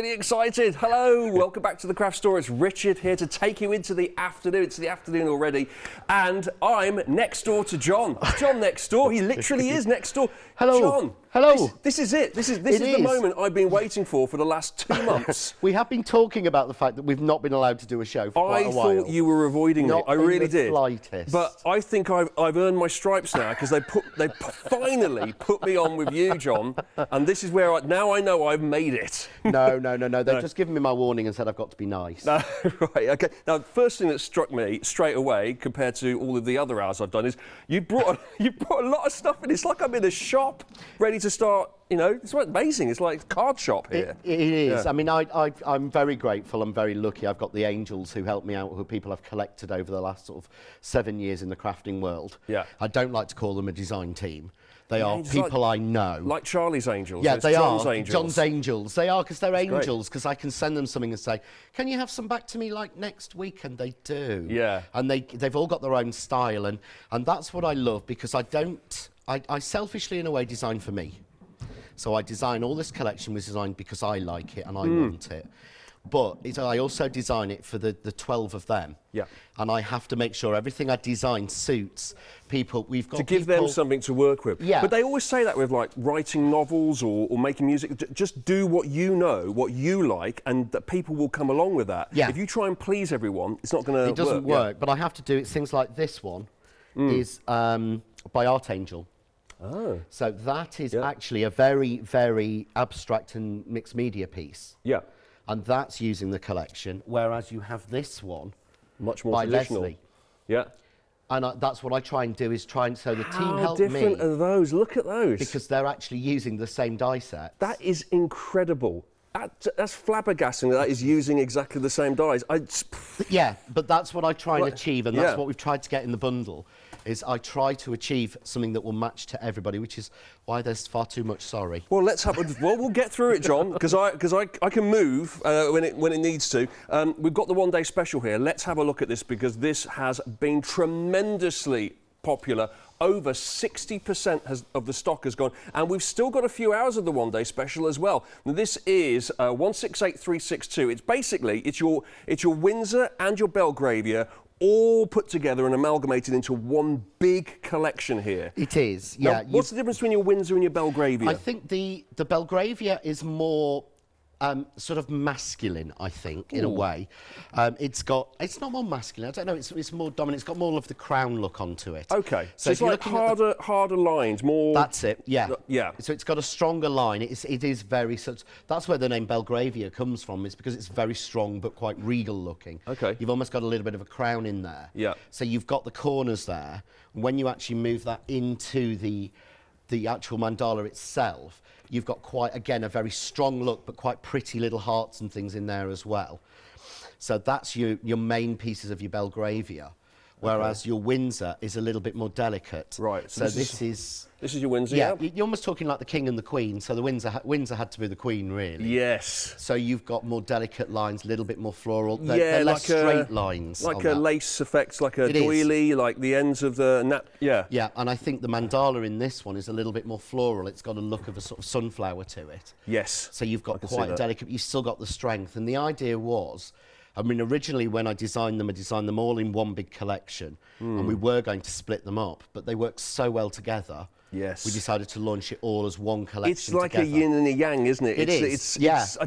really excited. Hello, welcome back to the Craft Store. It's Richard here to take you into the afternoon. It's the afternoon already, and I'm next door to John. John next door. He literally is next door. Hello, John. hello. This is it. This is the moment I've been waiting for the last 2 months. We have been talking about the fact that we've not been allowed to do a show for quite a while. I thought you were avoiding me. I really did. Slightest. But I think I've earned my stripes now because they finally put me on with you, John. And this is where now I know I've made it. No. They've just given me my warning and said I've got to be nice. No, right, okay. Now, the first thing that struck me straight away, compared to all of the other hours I've done, is you brought a lot of stuff in. It's like I'm in a shop, ready to start. You know, it's amazing. It's like a card shop here. It is. Yeah. I mean, I'm very grateful. I'm very lucky. I've got the angels who help me out, who people I've collected over the last sort of 7 years in the crafting world. Yeah. I don't like to call them a design team. They are people I know. Like Charlie's Angels. Yeah, they John's are. Angels. John's Angels. They are, because they're That's angels, because I can send them something and say, can you have some back to me like next week? And they do. Yeah. And they've all got their own style. And that's what I love, because I selfishly, in a way, design for me. So I design all this collection was designed because I like it and I want it. But I also design it for the 12 of them. Yeah. And I have to make sure everything I design suits people. We've got to give them something to work with. Yeah. But they always say that with like writing novels or making music. Just do what you know, what you like, and that people will come along with that. Yeah. If you try and please everyone, it's not going to work. It doesn't work. Yeah. But I have to do it. Things like this one is by Art Angel. Oh. So that is actually a very, very abstract and mixed media piece. Yeah. And that's using the collection, whereas you have this one much more by traditional. Leslie. Yeah. And that's what I try and do, is try and, so the team help me. How me. different are those? Look at those. Because they're actually using the same die set. That is incredible. That's flabbergasting. That is using exactly the same dies. Yeah, but that's what I try and achieve, and that's what we've tried to get in the bundle, is I try to achieve something that will match to everybody, which is why there's far too much sorry. Well, we'll get through it, John, because I can move when it needs to. We've got the one-day special here. Let's have a look at this, because this has been tremendously popular. Over 60% of the stock has gone, and we've still got a few hours of the one-day special as well. Now, this is 168362. It's basically it's your Windsor and your Belgravia all put together and amalgamated into one big collection here. It is, now, yeah. What's the difference between your Windsor and your Belgravia? I think the Belgravia is more sort of masculine, I think, in a way. It's not more masculine, I don't know, it's more dominant, it's got more of the crown look onto it. Okay, so it's like harder lines, more... That's it, yeah. Yeah. So it's got a stronger line, it is very... That's where the name Belgravia comes from, is because it's very strong but quite regal looking. Okay. You've almost got a little bit of a crown in there. Yeah. So you've got the corners there. When you actually move that into the actual mandala itself, you've got quite, again, a very strong look, but quite pretty little hearts and things in there as well. So that's your main pieces of your Belgravia, whereas your Windsor is a little bit more delicate. Right. So this is This is your Windsor, yeah? You're almost talking like the king and the queen, so the Windsor had to be the queen, really. Yes. So you've got more delicate lines, a little bit more floral. They're less straight lines. Like a lace effect, like a doily, like the ends of the... Yeah. Yeah, and I think the mandala in this one is a little bit more floral. It's got a look of a sort of sunflower to it. Yes. So you've got quite a delicate... You've still got the strength. And the idea was... I mean, originally when I designed them all in one big collection, and we were going to split them up, but they worked so well together. Yes. We decided to launch it all as one collection. It's like a yin and a yang, isn't it? It's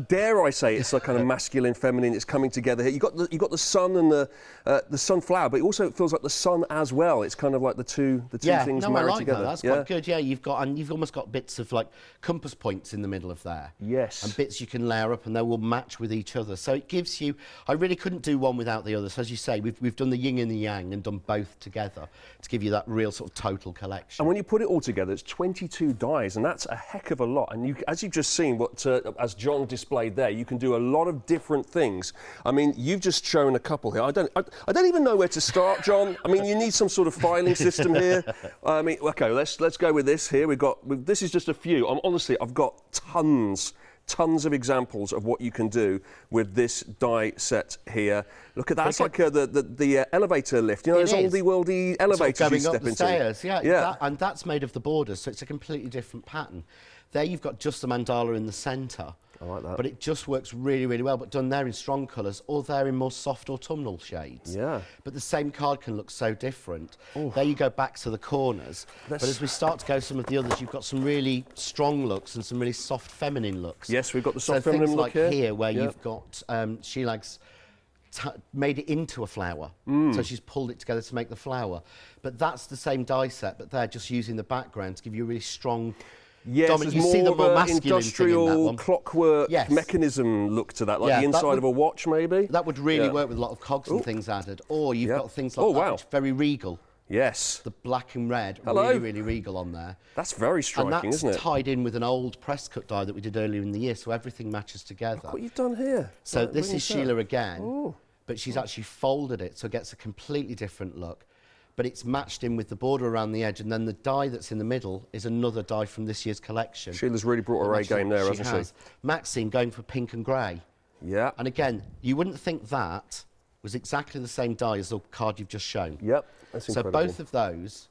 dare I say, it's like kind of masculine, feminine. It's coming together here. You got the sun and the sunflower, but also it feels like the sun as well. It's kind of like the two things married together. That. That's quite good. Yeah, you've almost got bits of like compass points in the middle of there. Yes. And bits you can layer up, and they will match with each other. So it gives you. I really couldn't do one without the other. So as you say, we've done the yin and the yang and done both together to give you that real sort of total collection. And when you put it all together, it's 22 dies, and that's a heck of a lot. And as you've just seen, as John displayed there, you can do a lot of different things. I mean, you've just shown a couple here. I don't even know where to start, John. I mean, you need some sort of filing system here. I mean, okay, let's go with this here. This is just a few. Honestly, I've got tons of examples of what you can do with this die set here. Look at that. It's like the elevator lift. You know, those oldie-worldy elevators you step into. Going up the stairs, yeah. And that's made of the borders, so it's a completely different pattern. There you've got just the mandala in the centre. I like that. But it just works really, really well, but done there in strong colours or there in more soft autumnal shades. Yeah. But the same card can look so different. There you go back to the corners. But as we start to go some of the others, you've got some really strong looks and some really soft feminine looks. Yes, we've got the so soft feminine things look like here. where you've got Sheila's made it into a flower. So she's pulled it together to make the flower. But that's the same die set, but they're just using the background to give you a really strong... Yes, there's more of an industrial clockwork mechanism look to that, like the inside of a watch, maybe. That would really work with a lot of cogs and things added. Or you've got things like that, which are very regal. Yes. The black and red, really, really regal on there. That's very striking, isn't it? And that's tied in with an old press cut die that we did earlier in the year, so everything matches together. Look what you've done here. So this is Sheila again, but she's actually folded it, so it gets a completely different look. But it's matched in with the border around the edge, and then the die that's in the middle is another die from this year's collection. Sheila's really brought her A game there, hasn't she? Maxine going for pink and grey. Yeah. And again, you wouldn't think that was exactly the same die as the card you've just shown. Yep, that's incredible. So both of those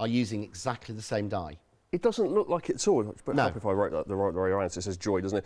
are using exactly the same die. It doesn't look like it at all. But no. If I write that the right way around, it says Joy, doesn't it?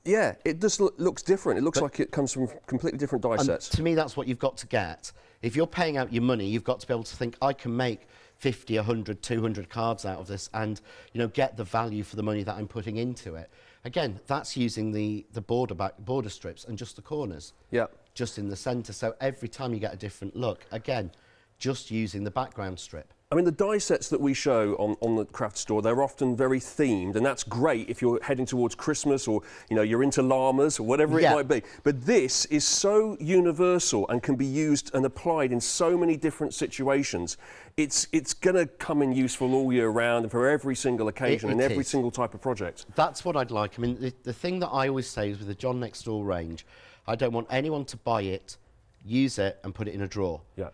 Yeah, it just looks different. It looks like it comes from completely different die sets. To me, that's what you've got to get. If you're paying out your money, you've got to be able to think, I can make 50, 100, 200 cards out of this and, you know, get the value for the money that I'm putting into it. Again, that's using the border strips and just the corners. Yeah. Just in the centre. So every time you get a different look, again, just using the background strip. I mean, the die sets that we show on the craft store, they're often very themed, and that's great if you're heading towards Christmas or, you know, you're into llamas or whatever it might be. But this is so universal and can be used and applied in so many different situations. It's going to come in useful all year round and for every single occasion and every single type of project. That's what I'd like. I mean, the thing that I always say is with the John Next Door range, I don't want anyone to buy it, use it and put it in a drawer. Yeah.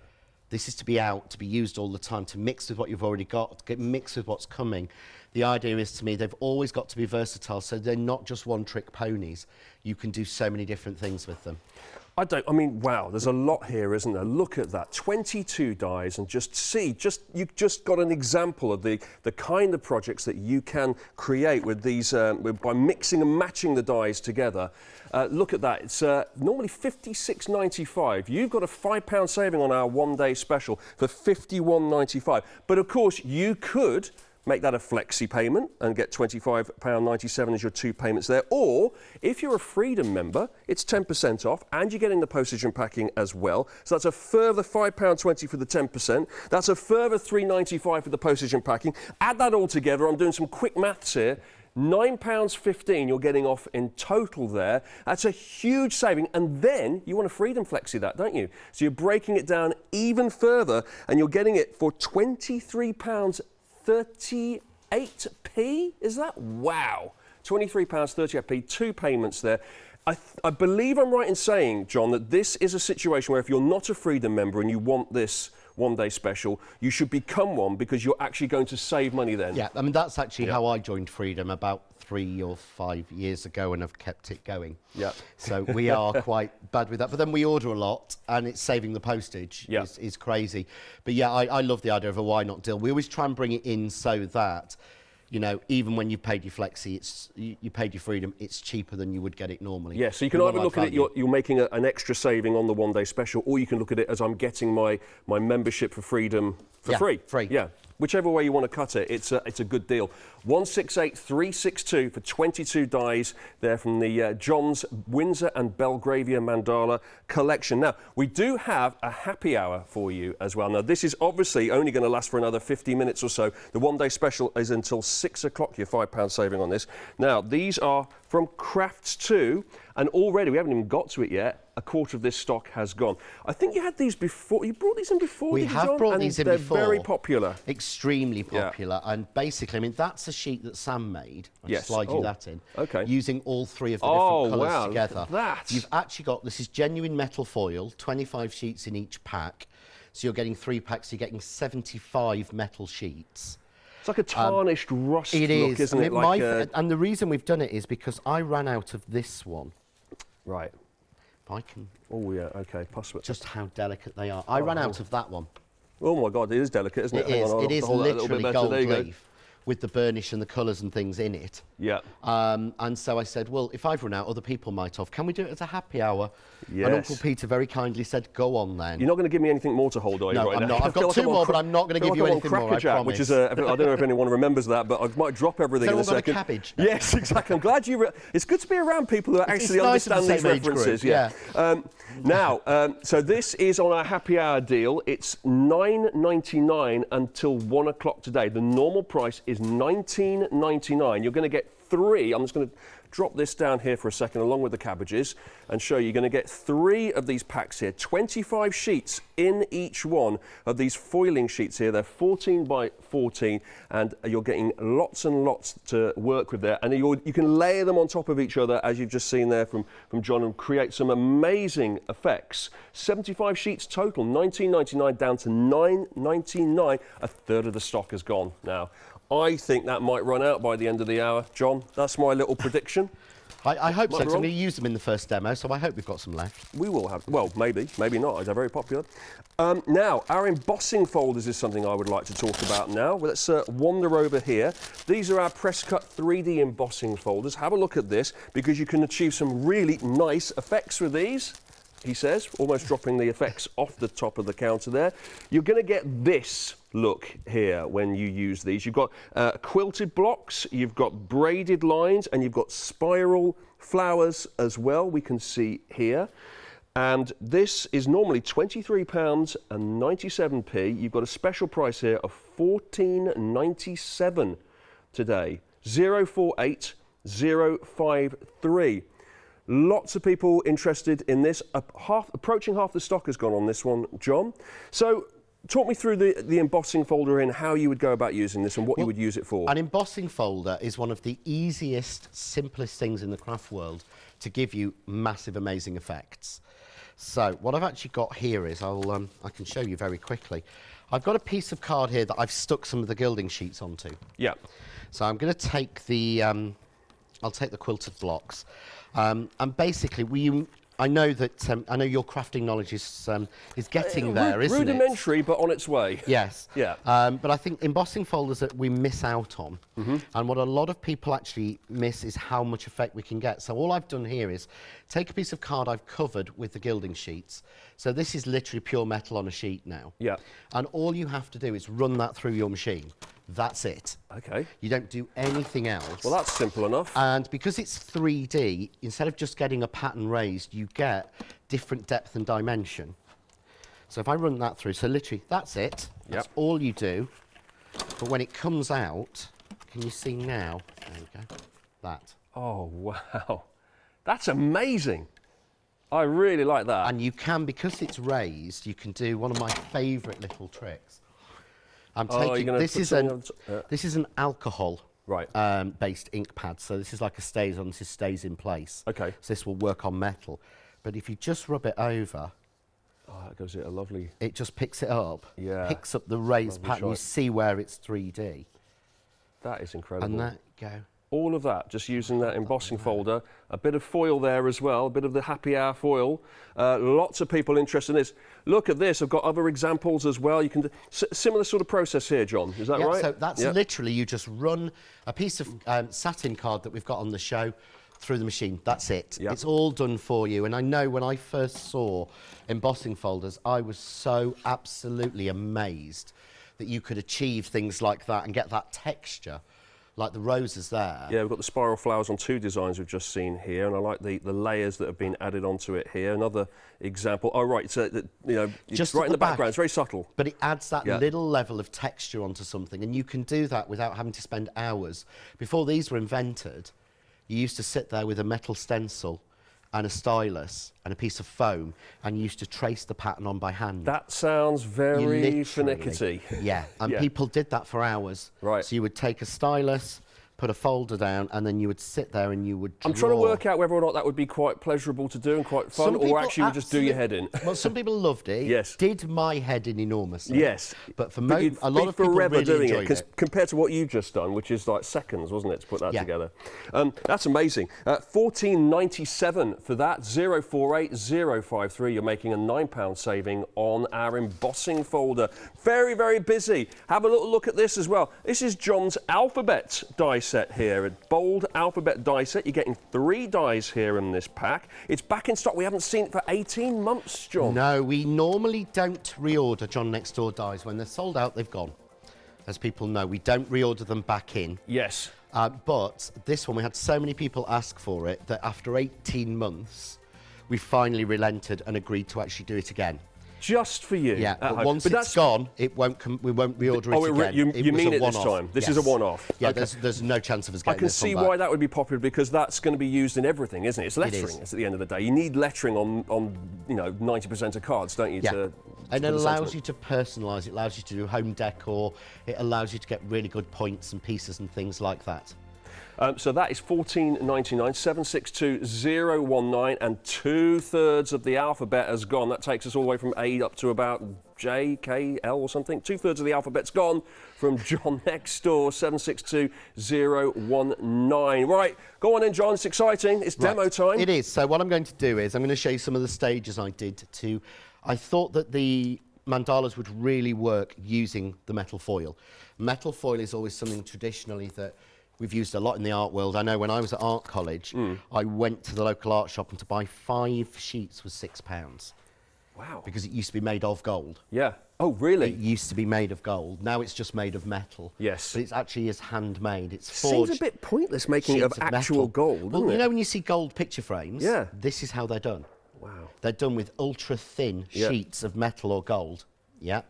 This is to be out, to be used all the time, to mix with what you've already got, to get mixed with what's coming. The idea is, to me, they've always got to be versatile, so they're not just one-trick ponies. You can do so many different things with them. I mean, wow, there's a lot here, isn't there? Look at that, 22 dies, and just see, you've just got an example of the kind of projects that you can create with these, by mixing and matching the dies together. Look at that, it's normally $56.95. You've got a £5 saving on our one-day special for $51.95. But of course, you could make that a flexi payment and get £25.97 as your 2 payments there. Or, if you're a Freedom member, it's 10% off and you're getting the postage and packing as well. So that's a further £5.20 for the 10%. That's a further £3.95 for the postage and packing. Add that all together, I'm doing some quick maths here. £9.15 you're getting off in total there. That's a huge saving, and then you want to Freedom Flexi that, don't you? So you're breaking it down even further and you're getting it for £23.38p, is that? Wow. £23.38p, 2 payments there. I believe I'm right in saying, John, that this is a situation where if you're not a Freedom member and you want this one-day special, you should become one because you're actually going to save money then. Yeah, I mean, that's actually how I joined Freedom about 3 or 5 years ago and have kept it going. Yeah. So we are quite bad with that. But then we order a lot and it's saving the postage is crazy. But yeah, I love the idea of a why not deal. We always try and bring it in so that, you know, even when you paid your flexi, you paid your Freedom, it's cheaper than you would get it normally. Yeah, so you can either look at it, you're making an extra saving on the one-day special, or you can look at it as I'm getting my membership for Freedom for free. Yeah, whichever way you want to cut it, it's a good deal. 168362 for 22 dies there from the John's Windsor and Belgravia Mandala collection. Now, we do have a happy hour for you as well. Now, this is obviously only going to last for another 50 minutes or so. The one-day special is until 6 o'clock, your £5 saving on this. Now, these are from Crafts 2, and already, we haven't even got to it yet, a quarter of this stock has gone. I think you had these before. You brought these in before, We have brought these in before. They're very popular. Extremely popular. Yeah. And basically, I mean, that's a sheet that Sam made. I'll just slide you that in. Okay. Using all 3 of the different colours together. Look at that. You've actually got, this is genuine metal foil, 25 sheets in each pack. So you're getting 3 packs, you're getting 75 metal sheets. It's like a tarnished rust look, isn't it? And the reason we've done it is because I ran out of this one. Right. I can... Oh, yeah, OK. Possibly. Just how delicate they are. I ran out of that one. Oh, my God, it is delicate, isn't it? It is literally gold leaf. with the burnish and the colours and things in it. Yeah. And so I said, well, if I've run out, other people might have. Can we do it as a happy hour? Yes. And Uncle Peter very kindly said, go on then. You're not going to give me anything more to hold, are you, No, right I'm now? not. I've got 2 more, but I'm not going to give you anything more, I promise. Which is, I don't know if anyone remembers that, but I might drop everything in a second. Got a cabbage? Yes, exactly. I'm glad you... It's good to be around people who actually understand these references. Yeah. Now, so this is on our happy hour deal. It's $9.99 until 1 o'clock today. The normal price is $19.99. You're going to get 3. I'm just going to drop this down here for a second along with the cabbages and show you. You're going to get 3 of these packs here, 25 sheets in each one of these foiling sheets here. They're 14 by 14 and you're getting lots and lots to work with there, and you can layer them on top of each other as you've just seen there from John and create some amazing effects. 75 sheets total, $19.99 down to $9.99. A third of the stock is gone now. I think that might run out by the end of the hour, John. That's my little prediction. I hope so, because I'm going to use them in the first demo, so I hope we've got some left. We will have, well, maybe not. They're very popular. Now, our embossing folders is something I would like to talk about now. Well, let's wander over here. These are our press-cut 3D embossing folders. Have a look at this, because you can achieve some really nice effects with these. He says, almost dropping the effects off the top of the counter there. You're going to get this look here when you use these. You've got quilted blocks, you've got braided lines, and you've got spiral flowers as well, we can see here. And this is normally £23.97. You've got a special price here of $14.97 today. 048053. Lots of people interested in this. Approaching half the stock has gone on this one, John. So talk me through the embossing folder and how you would go about using this and what you would use it for. An embossing folder is one of the easiest, simplest things in the craft world to give you massive, amazing effects. So what I've actually got here is, I can show you very quickly. I've got a piece of card here that I've stuck some of the gilding sheets onto. Yeah. So I'm going to take the, I'll take the quilted blocks. And basically, I know that I know your crafting knowledge is getting there, isn't it? Rudimentary, but on its way. Yes. Yeah. But I think embossing folders that we miss out on, and what a lot of people actually miss is how much effect we can get. So all I've done here is take a piece of card I've covered with the gilding sheets. So this is literally pure metal on a sheet now. Yeah. And all you have to do is run that through your machine. That's it. Okay. You don't do anything else. Well, that's simple enough. And because it's 3D, instead of just getting a pattern raised, you get different depth and dimension. So if I run that through, so literally, that's it. That's all you do. But when it comes out, can you see now? There we go. That. Oh, wow. That's amazing. I really like that. And you can, because it's raised, you can do one of my favourite little tricks. I'm taking, this is an alcohol based ink pad, so this is like a this stays in place. Okay. So this will work on metal. But if you just rub it over, that gives it a lovely... It just picks it up, picks up the raised pattern, you see where it's 3D. That is incredible. And that, go. All of that, just using that embossing folder, a bit of foil there as well, a bit of the happy hour foil. Lots of people interested in this. Look at this, I've got other examples as well. You can do similar sort of process here, John, is that right? So that's literally, you just run a piece of satin card that we've got on the show through the machine. That's it. It's all done for you. And I know when I first saw embossing folders, I was so absolutely amazed that you could achieve things like that and get that texture. Like the roses there. Yeah, we've got the spiral flowers on 2 designs we've just seen here, and I like the layers that have been added onto it here. Another example. Oh, right, so, you know, just right in the background. It's very subtle. But it adds that little level of texture onto something, and you can do that without having to spend hours. Before these were invented, you used to sit there with a metal stencil and a stylus and a piece of foam, and you used to trace the pattern on by hand. That sounds very finicky. Yeah, and people did that for hours. Right. So you would take a stylus, put a folder down, and then you would sit there and you would draw. I'm trying to work out whether or not that would be quite pleasurable to do and quite fun, or actually would just do your head in. Well, some people loved it. Yes. Did my head in enormously. Yes. But for a lot of people forever really doing enjoyed it, because compared to what you've just done, which is like seconds, wasn't it, to put that together? That's amazing. $14.97 for that. 048053. You're making a £9 saving on our embossing folder. Very, very busy. Have a little look at this as well. This is John's alphabet die set here, a bold alphabet die set. You're getting 3 dies here in this pack. It's back in stock. We haven't seen it for 18 months, John. No, we normally don't reorder John Next Door dies. When they're sold out, they've gone. As people know, we don't reorder them back in. Yes. But this one, we had so many people ask for it that after 18 months, we finally relented and agreed to actually do it again. Just for you. Yeah, but once it's gone, it won't we won't reorder it again. You mean it this time? This is a one-off. Yeah, okay. there's no chance of us getting this I can see why that would be popular, because that's going to be used in everything, isn't it? It's lettering. It's at the end of the day. You need lettering on 90% of cards, don't you? Yeah. And it allows you to personalise. It allows you to do home decor. It allows you to get really good points and pieces and things like that. So that is $14.99, 762019, and 2/3 of the alphabet has gone. That takes us all the way from A up to about J, K, L or something. 2/3 of the alphabet's gone from John Next Door, 762019. Right, go on then, John. It's exciting. It's demo time. It is. So what I'm going to do is I'm going to show you some of the stages I did to. I thought that the mandalas would really work using the metal foil. Metal foil is always something traditionally that we've used a lot in the art world. I know when I was at art college, I went to the local art shop, and to buy 5 sheets was £6. Wow. Because it used to be made of gold. Yeah. Oh, really? It used to be made of gold. Now it's just made of metal. Yes. But it actually is handmade. It's forged. Seems a bit pointless making it of actual gold, doesn't it? You know when you see gold picture frames? Yeah. This is how they're done. Wow. They're done with ultra-thin sheets of metal or gold. Yeah.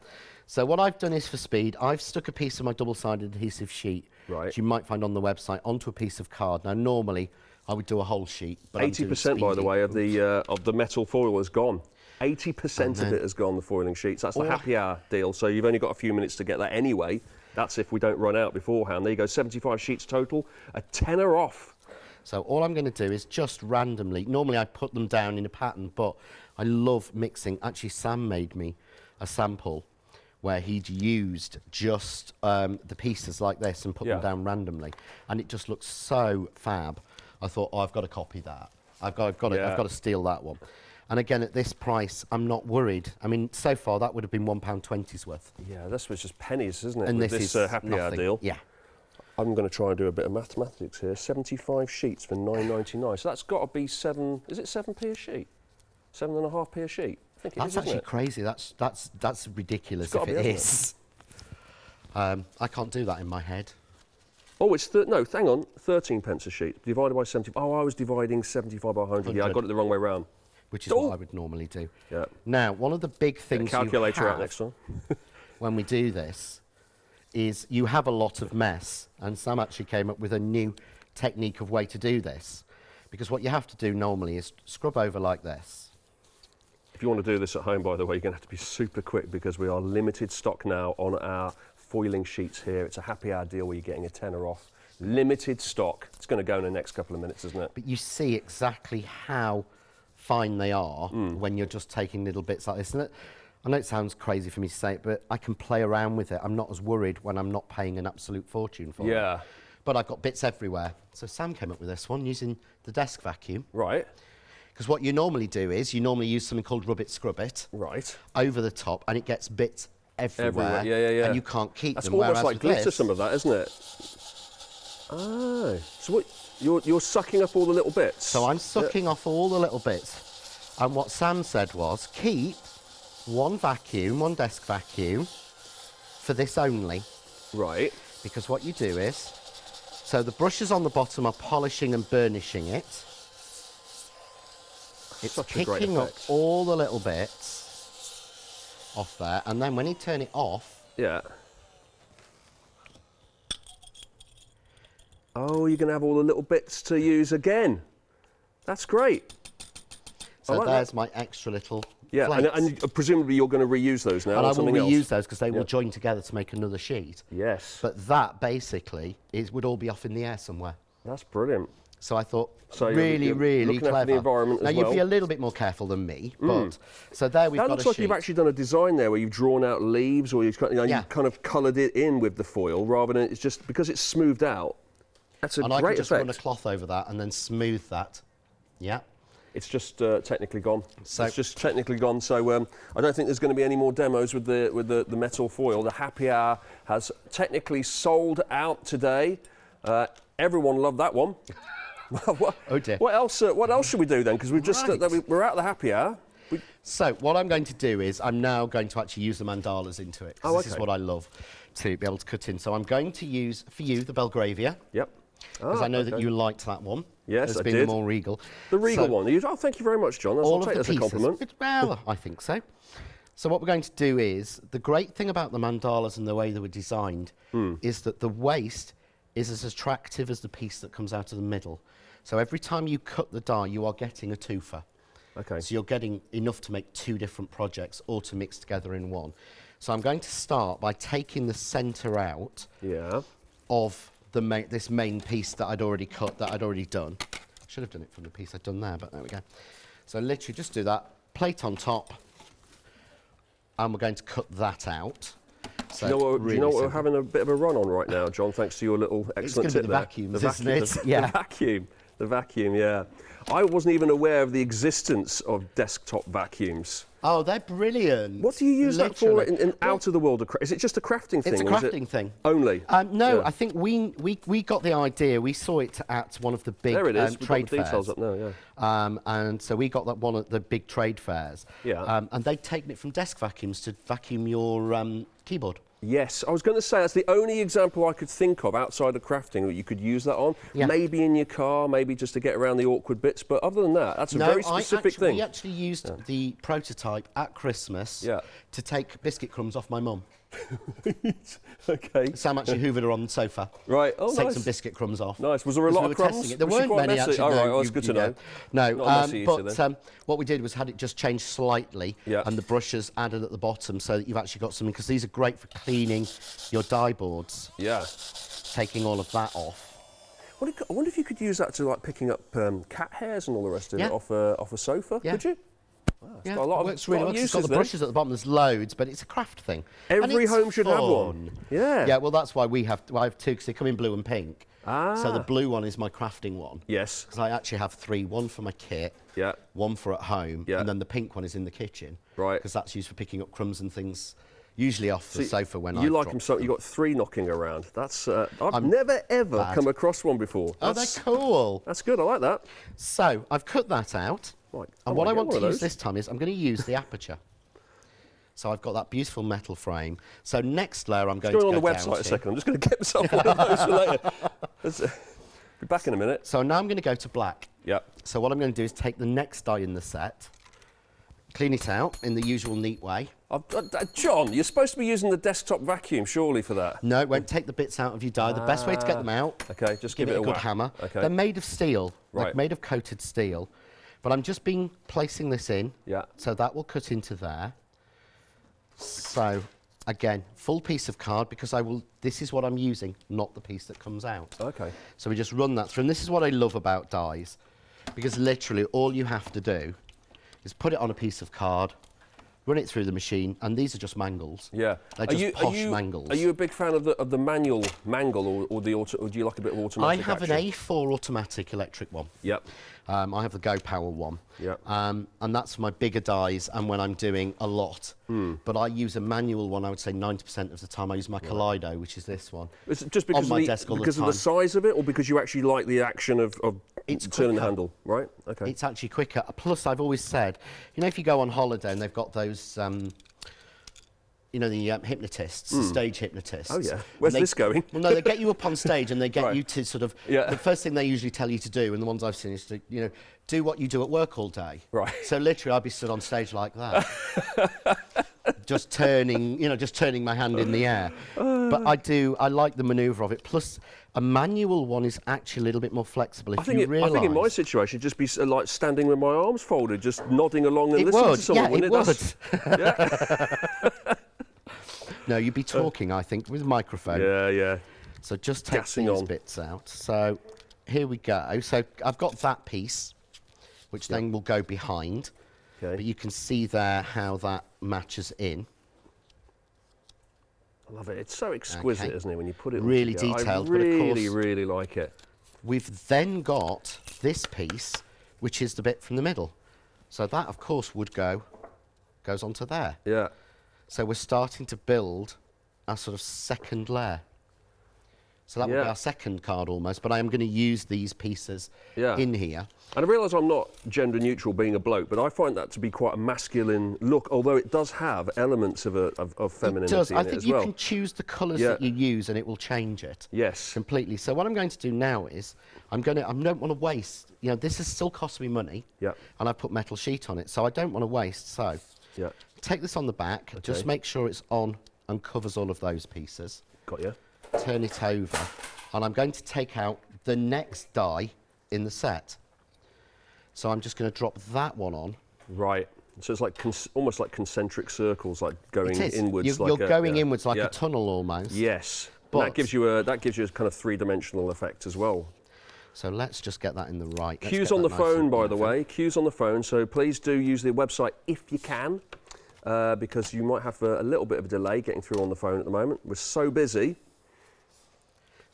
So what I've done is, for speed, I've stuck a piece of my double-sided adhesive sheet, which you might find on the website, onto a piece of card. Now, normally, I would do a whole sheet. But 80%, by the way, of the metal foil is gone. 80% of it has gone, the foiling sheets. That's the happy hour deal, so you've only got a few minutes to get that anyway. That's if we don't run out beforehand. There you go, 75 sheets total, a tenner off. So all I'm going to do is just randomly, normally I put them down in a pattern, but I love mixing. Actually, Sam made me a sample where he'd used just the pieces like this and put them down randomly, and it just looks so fab. I thought, oh, I've got to copy that. I've got to steal that one. And again, at this price, I'm not worried. I mean, so far that would have been £1.20's worth. Yeah, this was just pennies, isn't it? And with this is happy hour deal. Yeah. I'm going to try and do a bit of mathematics here. 75 sheets for £9.99. So that's got to be 7. Is it 7p a sheet? 7.5p a sheet. I think That's actually crazy. That's ridiculous if it is. I can't do that in my head. Oh, it's no. Hang on, 13 pence a sheet divided by 70. Oh, I was dividing 75 by 100. Yeah, I got it the wrong way round. Which is what I would normally do. Yeah. Now, one of the big things calculator you out have next time. when we do this is you have a lot of mess, and Sam actually came up with a new technique of way to do this, because what you have to do normally is scrub over like this. If you want to do this at home, by the way, you're going to have to be super quick, because we are limited stock now on our foiling sheets here. It's a happy hour deal where you're getting a tenner off. Limited stock. It's going to go in the next couple of minutes, isn't it? But you see exactly how fine they are when you're just taking little bits like this. And I know it sounds crazy for me to say it, but I can play around with it. I'm not as worried when I'm not paying an absolute fortune for it. Yeah. But I've got bits everywhere. So Sam came up with this one using the desk vacuum. Right. Because what you normally do is you normally use something called Rub It, Scrub It. Right. Over the top, and it gets bits everywhere. Yeah. And you can't keep That's them. almost Whereas like glitter, this, some of that, isn't it? Oh. So what, you're sucking up all the little bits? So I'm sucking off all the little bits. And what Sam said was, keep one desk vacuum, for this only. Right. Because what you do is, so the brushes on the bottom are polishing and burnishing it. It's picking up all the little bits off there, and then when you turn it off... Yeah. Oh, you're going to have all the little bits to use again. That's great. So like there's that. my extra little Yeah, flakes. and presumably you're going to reuse those now. And or I will something reuse else. those because they will join together to make another sheet. Yes. But that basically would all be off in the air somewhere. That's brilliant. So I thought, So really, you're really looking clever. after the environment now as you'd well. be a little bit more careful than me, but so there we've That got looks a like sheet. you've actually done a design there where you've drawn out leaves, or you've you've kind of coloured it in with the foil rather than it's just because it's smoothed out. That's a and great I can just effect. run a cloth over that and then smooth that. Yeah. It's just technically gone. So it's just technically gone. So I don't think there's going to be any more demos with the metal foil. The happy hour has technically sold out today. Everyone loved that one. Oh dear. What else? What else should we do then? Because we've just we're out of the happy hour. So what I'm going to do is I'm now going to actually use the mandalas into it. 'Cause this is what I love to be able to cut in. So I'm going to use for you the Belgravia. Yep. Because I know that you liked that one. Yes, as I being did. the more regal. The regal one. Oh, thank you very much, John. I'll take that as a compliment. Well, I think so. So what we're going to do is, the great thing about the mandalas and the way they were designed is that the waste is as attractive as the piece that comes out of the middle. So every time you cut the die, you are getting a twofer. Okay. So you're getting enough to make two different projects or to mix together in one. So I'm going to start by taking the centre out of this main piece that I'd already cut, that I'd already done. Should have done it from the piece I'd done there, but there we go. So literally just do that, plate on top, and we're going to cut that out. So do you know what we're having a bit of a run on right now, John, thanks to your little excellent tip there? It's going to be the vacuums, isn't it? The vacuum. The vacuum, yeah. I wasn't even aware of the existence of desktop vacuums. Oh, they're brilliant. What do you use that for out of the world? Is it just a crafting thing? It's a crafting thing. Only? No, I think we got the idea. We saw it at one of the big there it is. trade We've got the fairs. details up now, yeah. And so we got that one at the big trade fairs. Yeah. And they'd taken it from desk vacuums to vacuum your keyboard. Yes, I was going to say that's the only example I could think of outside of crafting that you could use that on. Yeah. Maybe in your car, maybe just to get around the awkward bits. But other than that, that's a very specific thing. We actually used the prototype at Christmas to take biscuit crumbs off my mum. Okay. Sam actually hoovered her on the sofa. Right. Oh, Take nice. some biscuit crumbs off. Nice. Was there a lot of crumbs? There Was she weren't quite many messy? actually. All right, no, well, that's good to know. No, Not a messy eater, but what we did was had it just changed slightly, Yeah. and the brushes added at the bottom, so that you've actually got something, because these are great for cleaning your die boards. Yeah. Taking all of that off. I wonder if you could use that to like picking up cat hairs and all the rest of it off a sofa. Yeah. Could you? Wow, it's Yeah, got a lot it of, works really lot well. of It's got the uses brushes at the bottom. There's loads, but it's a craft thing. And Every it's home should have one. fun. Yeah. Yeah, well, that's why I have two, because they come in blue and pink. Ah. So the blue one is my crafting one. Yes. Because I actually have three, one for my kit, Yeah. one for at home, Yeah. and then the pink one is in the kitchen. Right. Because that's used for picking up crumbs and things, usually off the sofa when You I like them so you got three knocking around. That's I've I'm never ever bad. come across one before. Oh, they're cool. That's good. I like that. So I've cut that out. Right. And what I want to use those. this time is I'm going to use the aperture. So I've got that beautiful metal frame. So next layer I'm going to go on the down website to. a second. I'm just going to get myself one of those for later. Be back in a minute. So now I'm going to go to black. Yep. So what I'm going to do is take the next die in the set, clean it out in the usual neat way. John, you're supposed to be using the desktop vacuum, surely, for that. No, it won't take the bits out of your die. The best way to get them out, Okay, just give it a good whack. hammer. Okay. They're made of steel, Right. like made of coated steel. But I'm just placing this in. Yeah. So that will cut into there. So again, full piece of card, because this is what I'm using, not the piece that comes out. Okay. So we just run that through. And this is what I love about dies, because literally all you have to do is put it on a piece of card, run it through the machine, and these are just mangles. Yeah. They're just posh mangles. Are you a big fan of the manual mangle or the auto, or do you like a bit of automatic I have action? an A4 automatic electric one. Yep. I have the Go Power one. Yep. And that's for my bigger dies and when I'm doing a lot. But I use a manual one, I would say 90% of the time. I use my Kaleido, which is this one. Is it just because, on my desk all because the of the time. size of it, or because you actually like the action of It's turning the quicker. handle? Right. Okay. It's actually quicker. Plus, I've always said, you know, if you go on holiday and they've got those, you know, the hypnotists, the stage hypnotists. Oh, yeah. Where's this going? Well, no, they get you up on stage and they get Right. you to sort of, Yeah. the first thing they usually tell you to do, and the ones I've seen, is to, you know, do what you do at work all day. Right. So literally, I'd be stood on stage like that. just turning my hand in the air. But I like the manoeuvre of it. Plus, a manual one is actually a little bit more flexible. If I think in my situation, just be like standing with my arms folded, just nodding along and listening to someone. Yeah, it would. Yeah. No, you'd be talking, I think, with a microphone. Yeah, yeah. So just take these bits out. So here we go. So I've got that piece, which then will go behind. Okay. But you can see there how that matches in. I love it. It's so exquisite, isn't it, when you put it all really together. detailed. I really, really like it. We've then got this piece, which is the bit from the middle. So that, of course, goes onto there. Yeah. So we're starting to build our sort of second layer. So that will be our second card almost, but I am going to use these pieces in here. And I realise I'm not gender neutral being a bloke, but I find that to be quite a masculine look, although it does have elements of femininity it does. in I it think as you well. can choose the colours that you use and it will change it. Yes. Completely. So what I'm going to do now is, I don't want to waste, this has still cost me money. Yeah. And I put metal sheet on it, so I don't want to waste. So take this on the back, just make sure it's on and covers all of those pieces. Got you. Turn it over, and I'm going to take out the next die in the set. So I'm just going to drop that one on. Right. So it's like almost like concentric circles, like going inwards. You're going inwards like a tunnel almost. Yes. But that gives you a kind of three-dimensional effect as well. So let's just get that in the right. Q's on the phone, by the way. Q's on the phone. So please do use the website if you can, because you might have a little bit of a delay getting through on the phone at the moment. We're so busy.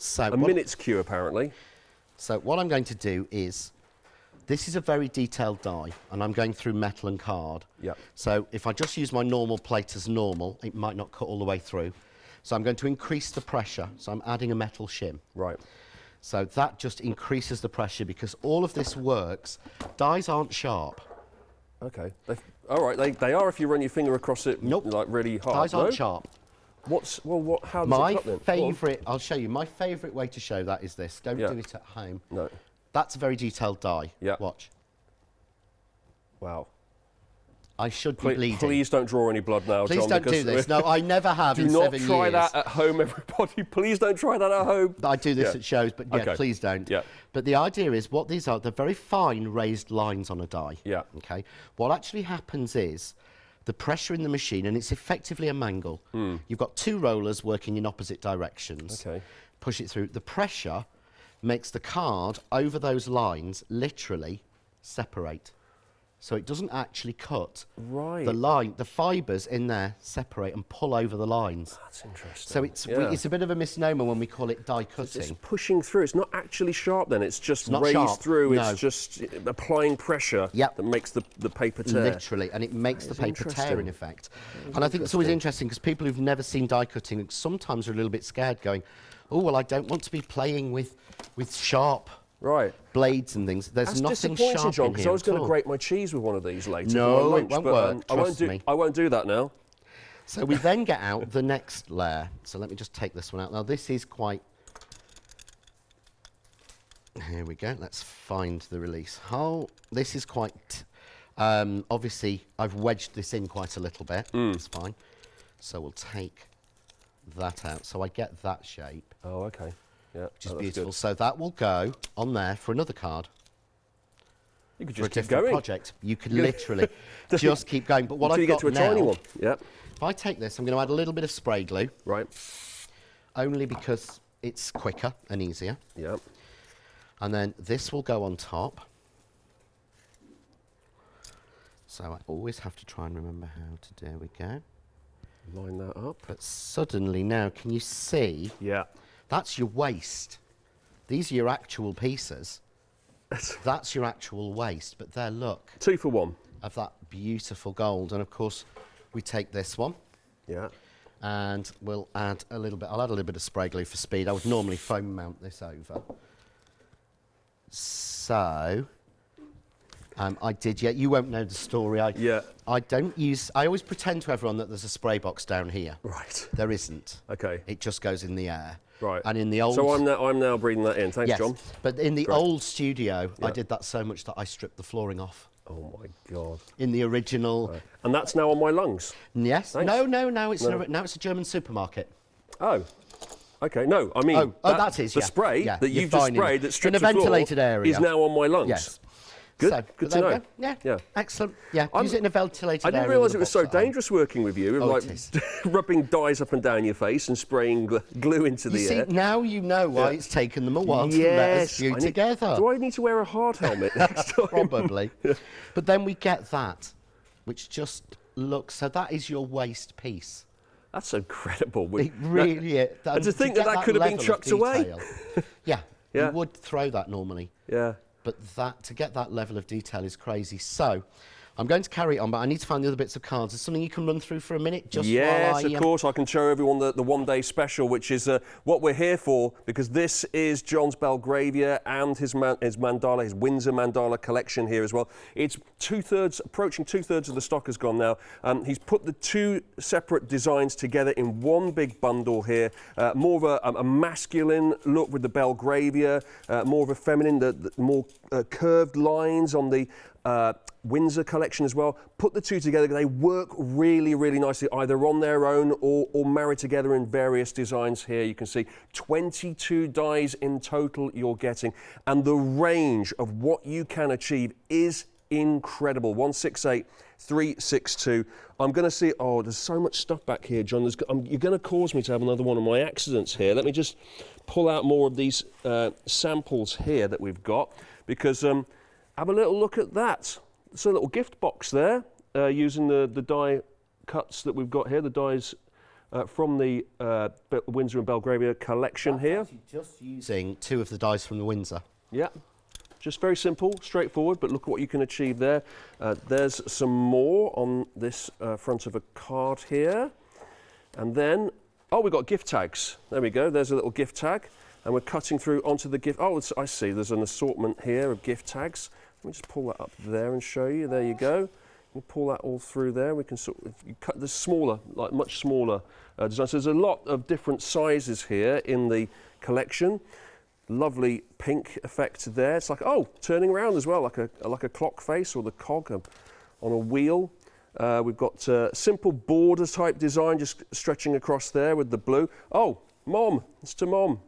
So a minute's queue, apparently. So what I'm going to do is, this is a very detailed die, and I'm going through metal and card. Yep. So if I just use my normal plate as normal, it might not cut all the way through. So I'm going to increase the pressure. So I'm adding a metal shim. Right. So that just increases the pressure because all of this works. Dies aren't sharp. Okay. All right. They are if you run your finger across it. Nope. Like really hard. Dies aren't sharp. How does it cut then? Favourite, I'll show you. My favourite way to show that is this. Don't do it at home. No. That's a very detailed die. Yeah. Watch. Wow. I should be bleeding. Please don't draw any blood now, Please John. don't do this. No, I never have in 7 years. Do not try that at home, everybody. Please don't try that at home. I do this at shows, but please don't. Yeah. But the idea is what these are, they're very fine raised lines on a die. Yeah. Okay. What actually happens is the pressure in the machine, and it's effectively a mangle. You've got two rollers working in opposite directions. Okay. Push it through. The pressure makes the card over those lines literally separate. So it doesn't actually cut. Right. The fibres in there separate and pull over the lines. That's interesting. So it's a bit of a misnomer when we call it die cutting. It's pushing through. It's not actually sharp then. It's just not raised sharp. through. No. It's just applying pressure that makes the paper tear. Literally, and it makes the paper tear in effect. And I think it's always interesting because people who've never seen die cutting sometimes are a little bit scared going, oh, well, I don't want to be playing with sharp blades and things. There's nothing sharp John, in because here I was going to grate my cheese with one of these later. No, lunch, it won't work. Trust me. I won't do that now. So we then get out the next layer. So let me just take this one out. Now this is quite... Here we go. Let's find the release hole. This is quite... obviously, I've wedged this in quite a little bit. It's fine. So we'll take that out. So I get that shape. Oh, okay. Yeah, which is beautiful. Good. So that will go on there for another card. You could just keep going. Project. You could literally just keep going. But what I've got now, you get to a tiny one. Yep. If I take this, I'm going to add a little bit of spray glue. Right. Only because it's quicker and easier. Yep. And then this will go on top. So I always have to try and remember how to. There we go. Line that up. But suddenly now, can you see? Yeah. That's your waste. These are your actual pieces. That's your actual waste. But there, look. 2 for 1. Of that beautiful gold. And of course, we take this one. Yeah. And we'll add a little bit. I'll add a little bit of spray glue for speed. I would normally foam mount this over. So, I did. Yeah, you won't know the story. I don't use. I always pretend to everyone that there's a spray box down here. Right. There isn't. Okay. It just goes in the air. Right. And in the old. So I'm now breathing that in. Thanks, John. But in the old studio, I did that so much that I stripped the flooring off. Oh my God. In the original. Right. And that's now on my lungs. Yes. Thanks. No. Now it's a German supermarket. Oh. Okay, no, I mean that is the spray yeah, that you've just sprayed that strips in a ventilated area is now on my lungs. Yes. Good, So, good to know. Yeah, excellent. Yeah, use it in a ventilated area. I didn't realise it was so dangerous working with you, like rubbing dyes up and down your face and spraying glue into the air. Now you know why it's taken them a while to let us few together. Do I need to wear a hard helmet next time? Probably. But then we get that, which just looks, so that is your waste piece. That's incredible. It really is. And to think that could have been chucked away. Yeah, you would throw that normally. Yeah. But to get that level of detail is crazy. So I'm going to carry on, but I need to find the other bits of cards. Is something you can run through for a minute? Yes, of course. I can show everyone the one-day special, which is what we're here for, because this is John's Belgravia and his mandala, his Windsor mandala collection here as well. It's approaching two-thirds of the stock has gone now. He's put the two separate designs together in one big bundle here. More of a masculine look with the Belgravia, more of a feminine, the more curved lines on the Windsor collection as well. Put the two together, they work really, really nicely, either on their own or married together in various designs here. You can see 22 dies in total you're getting, and the range of what you can achieve is incredible. 168, 362. I'm going to see, oh, there's so much stuff back here, John. You're going to cause me to have another one of my accidents here. Let me just pull out more of these samples here that we've got, because have a little look at that. It's a little gift box there, using the die cuts that we've got here, the dies from the Windsor and Belgravia collection here. Just using two of the dies from the Windsor. Yeah, just very simple, straightforward, but look at what you can achieve there. There's some more on this front of a card here. And then, oh, we've got gift tags. There we go, there's a little gift tag. And we're cutting through onto the gift. Oh, I see, there's an assortment here of gift tags. Let me just pull that up there and show you. There you go. We'll pull that all through there. We can sort of cut the smaller, like much smaller designs. So there's a lot of different sizes here in the collection. Lovely pink effect there. It's like, oh, turning around as well, like a clock face or the cog on a wheel. We've got simple border type design just stretching across there with the blue. Oh, Mom, it's to Mom.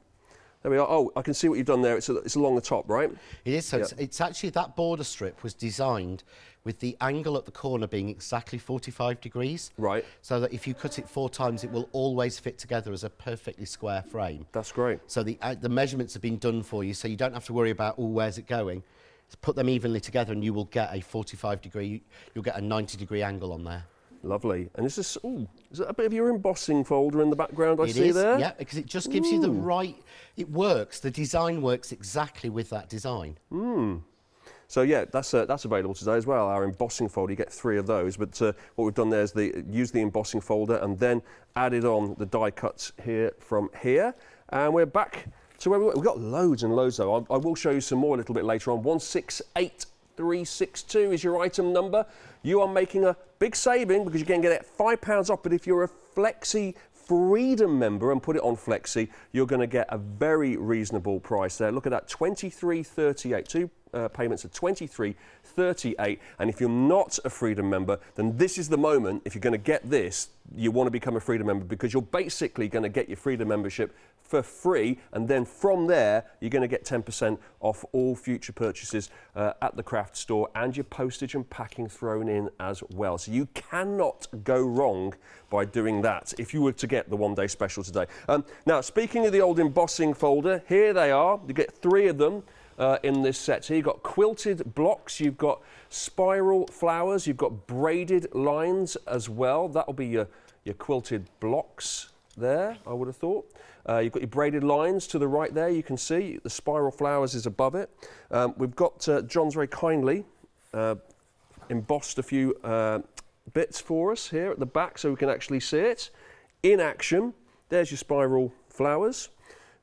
There we are. Oh, I can see what you've done there. It's along the top, right? It is. So it's actually, that border strip was designed with the angle at the corner being exactly 45 degrees. Right. So that if you cut it 4 times, it will always fit together as a perfectly square frame. That's great. So the measurements have been done for you, so you don't have to worry about, oh, where's it going? Just put them evenly together and you will get a 45 degree, you'll get a 90 degree angle on there. Lovely. And is that a bit of your embossing folder in the background I see there? Yeah, because it just gives you the right, it works, the design works exactly with that design. So yeah, that's available today as well, our embossing folder. You get 3 of those, but what we've done there is use the embossing folder and then added on the die cuts here from here. And we're back to where we've got loads and loads though. I will show you some more a little bit later on. 168362 is your item number. You are making a big saving because you can get it £5 off, but if you're a Flexi Freedom member and put it on Flexi, you're going to get a very reasonable price there. Look at that, £23.38. 2 payments of £23.38. And if you're not a Freedom member, then this is the moment. If you're going to get this, you want to become a Freedom member, because you're basically going to get your Freedom membership for free, and then from there you're going to get 10% off all future purchases at the craft store, and your postage and packing thrown in as well. So you cannot go wrong by doing that if you were to get the one-day special today. Now, speaking of the old embossing folder, here they are. You get 3 of them in this set here. You've got quilted blocks, you've got spiral flowers, you've got braided lines as well. That'll be your quilted blocks there, I would have thought. You've got your braided lines to the right there, you can see. The spiral flowers is above it. We've got, John's very kindly embossed a few bits for us here at the back so we can actually see it in action. There's your spiral flowers,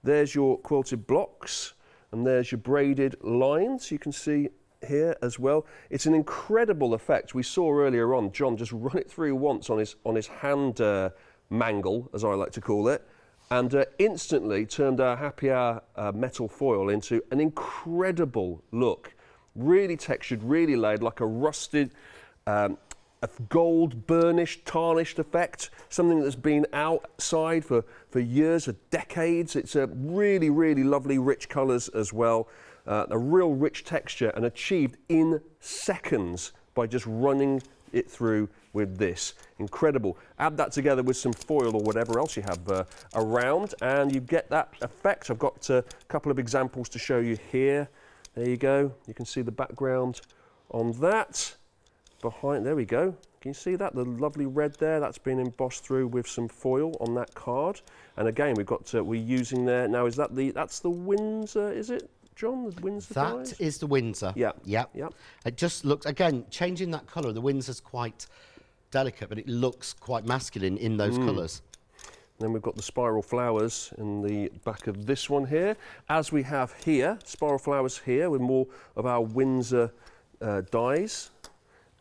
there's your quilted blocks, and there's your braided lines you can see here as well. It's an incredible effect. We saw earlier on John just run it through once on his hand mangle, as I like to call it, and instantly turned our happy hour metal foil into an incredible look. Really textured, really laid, like a rusted a gold burnished, tarnished effect, something that's been outside for years, for decades. It's a really, really lovely, rich colours as well. A real rich texture and achieved in seconds by just running it through with this. Incredible. Add that together with some foil or whatever else you have around and you get that effect. I've got a couple of examples to show you here. There you go. You can see the background on that. Behind, there we go. Can you see that? The lovely red there, that's been embossed through with some foil on that card. And again, we've got, we're using there, now is that that's the Windsor, is it, John? The Windsor dies? That is the Windsor. Yeah. Yeah. Yeah. It just looks, again, changing that colour, the Windsor's quite delicate, but it looks quite masculine in those colours. Then we've got the spiral flowers in the back of this one here. As we have here, spiral flowers here with more of our Windsor dies.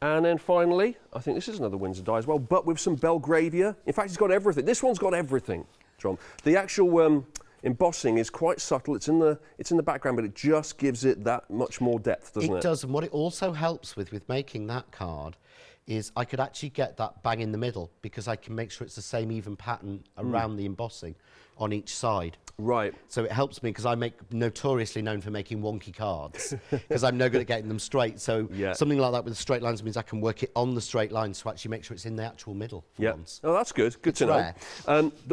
And then finally, I think this is another Windsor die as well, but with some Belgravia. In fact, it's got everything. This one's got everything, John. The actual embossing is quite subtle. It's in the background, but it just gives it that much more depth, doesn't it? It does, and what it also helps with making that card is I could actually get that bang in the middle because I can make sure it's the same even pattern around the embossing on each side. Right. So it helps me because I make notoriously known for making wonky cards because I'm no good at getting them straight. So something like that with straight lines means I can work it on the straight lines to actually make sure it's in the actual middle for once. Oh, that's good. Good to know.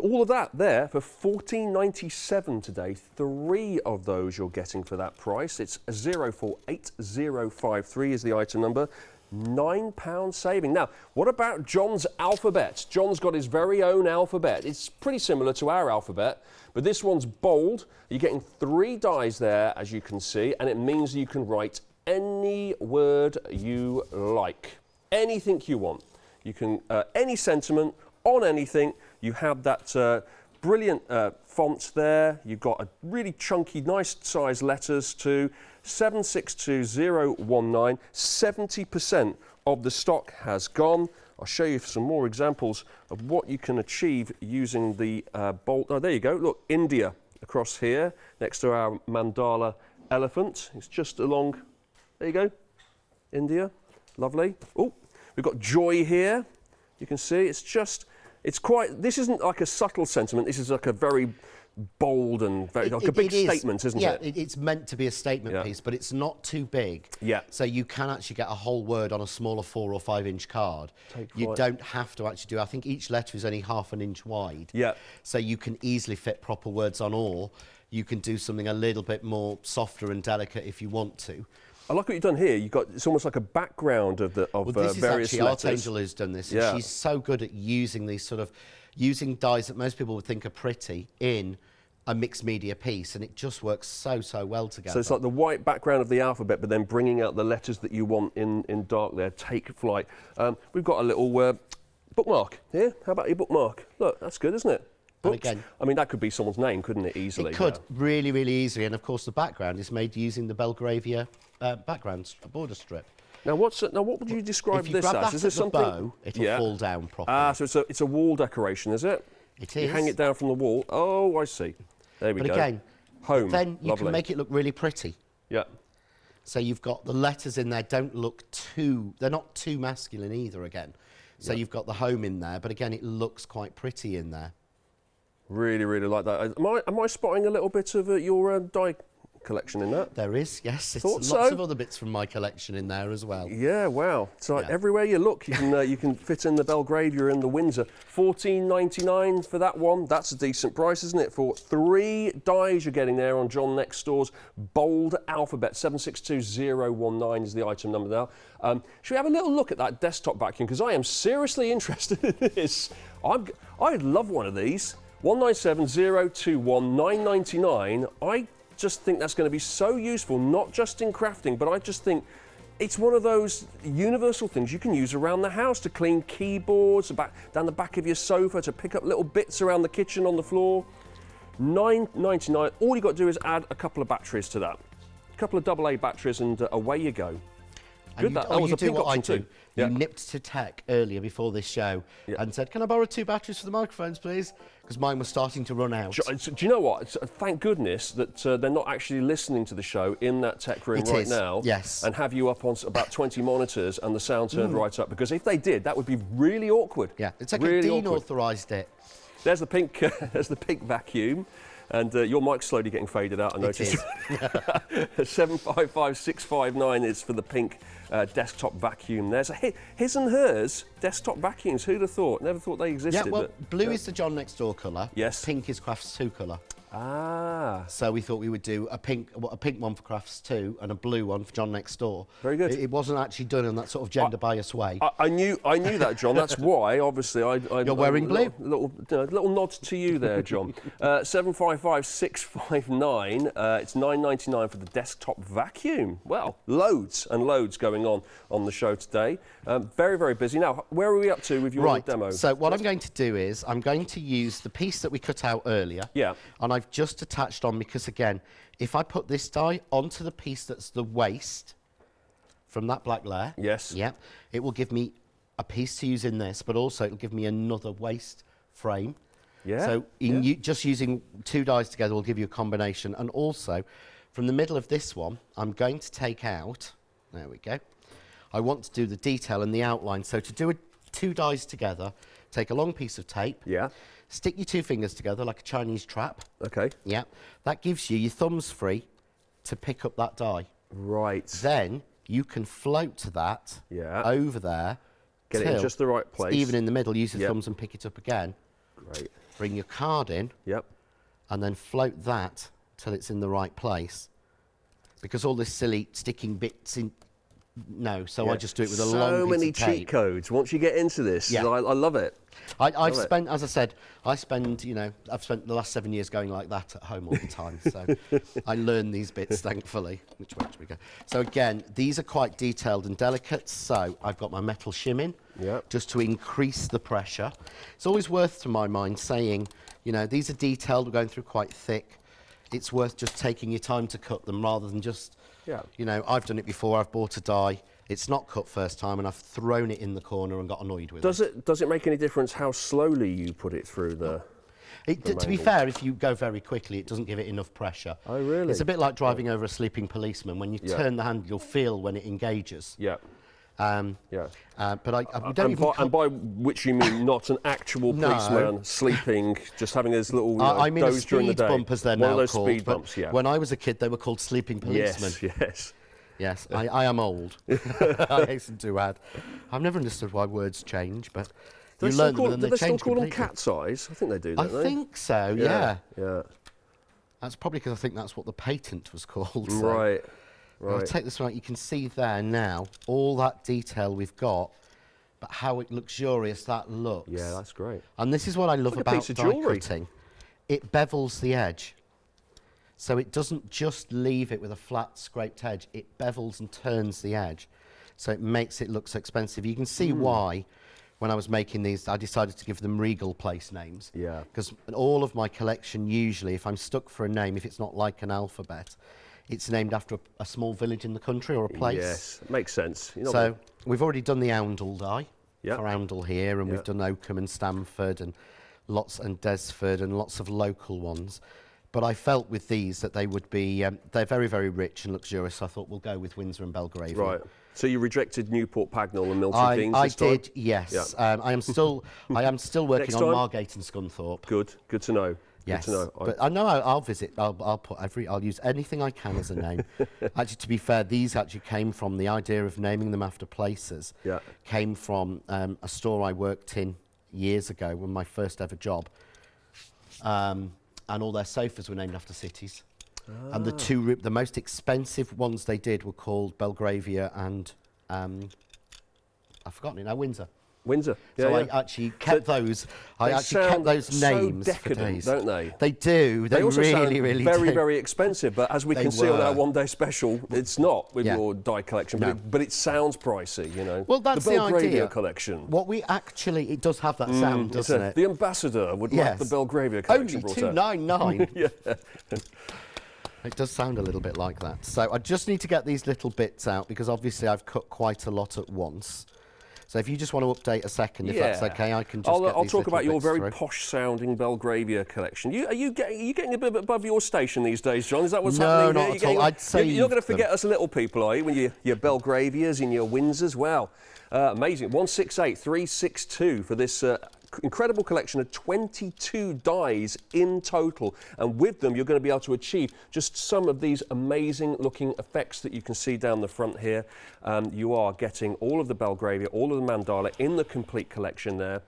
All of that there for $14.97 today. 3 of those you're getting for that price. It's 048053 is the item number. £9 saving. Now, what about John's alphabet? John's got his very own alphabet. It's pretty similar to our alphabet, but this one's bold. You're getting 3 dies there, as you can see, and it means you can write any word you like. Anything you want. You can, any sentiment on anything. You have that brilliant font there. You've got a really chunky, nice size letters too. 762019. 70% of the stock has gone. I'll show you some more examples of what you can achieve using the bolt. Oh, there you go. Look, India across here next to our mandala elephant. It's just along. There you go. India. Lovely. Oh, we've got joy here. You can see it's just. It's quite. This isn't like a subtle sentiment. This is like a very bold and very like a big statement, isn't it? Yeah, it's meant to be a statement piece, but it's not too big. Yeah. So you can actually get a whole word on a smaller 4 or 5 inch card. You don't have to actually do. I think each letter is only half an inch wide. Yeah. So you can easily fit proper words on, or you can do something a little bit more softer and delicate if you want to. I like what you've done here. You've got it's almost like a background of the well, this various is actually letters. Archangel who's done this, and she's so good at using these sort of dies that most people would think are pretty in a mixed media piece, and it just works so well together. So it's like the white background of the alphabet, but then bringing out the letters that you want in dark there. Take flight. We've got a little bookmark here. How about your bookmark? Look, that's good, isn't it? And again, I mean, that could be someone's name, couldn't it, easily? It could, really, really easily. And of course, the background is made using the Belgravia background border strip. Now, what would you describe this as? Is this something? Bow, it'll fall down properly. Ah, so it's a wall decoration, is it? It is. You hang it down from the wall. Oh, I see. There we go. But again, home. Then you can make it look really pretty. Yeah. So you've got the letters in there. Don't look they're not too masculine either. Again, so you've got the home in there, but again, it looks quite pretty in there. Really, really like that. Am I spotting a little bit of your die collection in that? There is, yes. It's lots of other bits from my collection in there as well. Yeah, wow. It's like everywhere you look, you can fit in the Belgravia and the Windsor. $14.99 for that one. That's a decent price, isn't it? For 3 dies you're getting there on John Next Door's bold alphabet. 762019 is the item number now. Should we have a little look at that desktop vacuum? Because I am seriously interested in this. I'd love one of these. 197021 I just think that's going to be so useful, not just in crafting, but I just think it's one of those universal things you can use around the house to clean keyboards, down the back of your sofa, to pick up little bits around the kitchen on the floor. $9.99. All you've got to do is add a couple of batteries to that. A couple of AA batteries and away you go. Good, that was a pink option too. You nipped to tech earlier before this show and said, can I borrow 2 batteries for the microphones, please? Because mine was starting to run out. Do you know what? Thank goodness that they're not actually listening to the show in that tech room right now. Yes. And have you up on about 20 monitors and the sound turned right up. Because if they did, that would be really awkward. Yeah, it's like really Dean authorised it. There's the pink, there's the pink vacuum. And your mic's slowly getting faded out, I noticed. 755659 is for the pink desktop vacuum. There's a his and hers desktop vacuums. Who'd have thought? Never thought they existed. Yeah, well, blue is the John Next Door colour. Yes. Pink is Crafts 2 colour. Ah. So we thought we would do a pink one for Crafts 2 and a blue one for John Next Door. Very good. It wasn't actually done in that sort of gender-biased way. I knew that, John. That's why, obviously, You're wearing blue. Little nod to you there, John. 755659. It's £9.99 for the desktop vacuum. Well, loads and loads going on the show today. Very, very busy. Now, where are we up to with your demo? So what I'm going to do is I'm going to use the piece that we cut out earlier. Yeah. And I've just attached on because, again, if I put this die onto the piece that's the waste from that black layer, yes, yeah, it will give me a piece to use in this, but also it'll give me another waste frame. Yeah. So just using 2 dies together will give you a combination. And also, from the middle of this one, I'm going to take out, there we go, I want to do the detail and the outline. So to do 2 dies together, take a long piece of tape. Yeah. Stick your 2 fingers together like a Chinese trap. Okay. Yeah. That gives you your thumbs free to pick up that die. Right. Then you can float to that over there. Get it in just the right place. Even in the middle, use your thumbs and pick it up again. Great. Bring your card in. Yep. And then float that till it's in the right place. Because all this silly sticking bits in... No, so I just do it with a long piece of tape. So many cheat codes once you get into this. Yeah. I love it. I've spent, as I said, I've spent the last 7 years going like that at home all the time. So I learned these bits, thankfully. Which way should we go? So again, these are quite detailed and delicate. So I've got my metal shim in, just to increase the pressure. It's always worth, to my mind, saying, these are detailed, we're going through quite thick. It's worth just taking your time to cut them rather than just, I've done it before, I've bought a die. It's not cut first time, and I've thrown it in the corner and got annoyed with it. Does it make any difference how slowly you put it through the... To be fair, if you go very quickly, it doesn't give it enough pressure. Oh, really? It's a bit like driving over a sleeping policeman. When you turn the handle, you'll feel when it engages. Yeah. But we don't and by which you mean not an actual policeman sleeping, just having his little I mean doze during the day. Speed bump, as they're One now of those called. speed bumps, yeah. When I was a kid, they were called sleeping policemen. Yes. Yes, I am old. I hasten to add. I've never understood why words change, but you learn them and they change. Do they still call them completely. cat's eyes? I think they do, don't they? I think so, yeah. Yeah. That's probably because I think that's what the patent was called. So. Right. I'll take this one out. You can see there now all that detail we've got, but how luxurious that looks. Yeah, that's great. And this is what I love about die cutting. It bevels the edge. So it doesn't just leave it with a flat, scraped edge. It bevels and turns the edge. So it makes it look so expensive. You can see why, when I was making these, I decided to give them Regal place names. Yeah. Because all of my collection, usually, if I'm stuck for a name, if it's not like an alphabet, it's named after a small village in the country or a place. Yes, it makes sense. So we've already done the Oundle die for Oundle here, and we've done Oakham and Stamford and Desford and lots of local ones. But I felt with these that they would be, they're very, very rich and luxurious. So I thought we'll go with Windsor and Belgravia. Right. So you rejected Newport Pagnell and Milton Keynes this time? I did, yes. Yeah. I am still working on Margate and Scunthorpe. Good to know. Yes, good to know. But I know I'll visit. I'll use anything I can as a name. Actually, to be fair, these actually came from the idea of naming them after places. Yeah. Came from a store I worked in years ago, when my first ever job. And all their sofas were named after cities. And the most expensive ones they did were called Belgravia and I've forgotten it now, Windsor. Windsor. So I actually kept those. I actually kept those names so decadent, for days. Don't they? They do. They also really, sound really very, do. very expensive. But as we can see on our one-day special, it's not with your die collection. But it sounds pricey, you know. Well, that's the Belgravia idea. collection. What we actually, it does have that sound, doesn't it? The ambassador would like the Belgravia collection Only brought out. $299. Yeah. It does sound a little bit like that. So I just need to get these little bits out because obviously I've cut quite a lot at once. So if you just want to update a second, if that's okay, I can just I'll talk about your very through. posh-sounding Belgravia collection. Are you getting a bit above your station these days, John? Is that what's happening? No, not at all. I'd say you're not going to forget us little people, are you? When your Belgravias and your Windsors, well, amazing. 168362 for this incredible collection of 22 dies in total, and with them you're going to be able to achieve just some of these amazing looking effects that you can see down the front here. You are getting all of the Belgravia, all of the mandala in the complete collection there.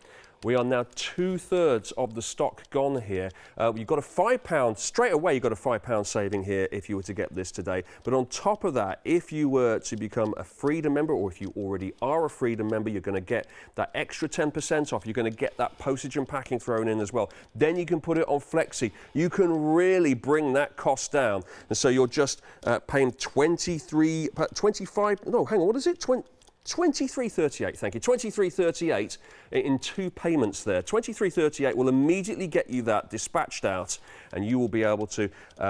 We are now 2/3 of the stock gone here. You've got a £5, straight away you've got a £5 saving here if you were to get this today. But on top of that, if you were to become a Freedom member, or if you already are a Freedom member, you're going to get that extra 10% off. You're going to get that postage and packing thrown in as well. Then you can put it on Flexi. You can really bring that cost down. And so you're just paying 25, no, hang on, what is it? 23.38, thank you. 23.38 in 2 payments there. 23.38 will immediately get you that dispatched out, and you will be able to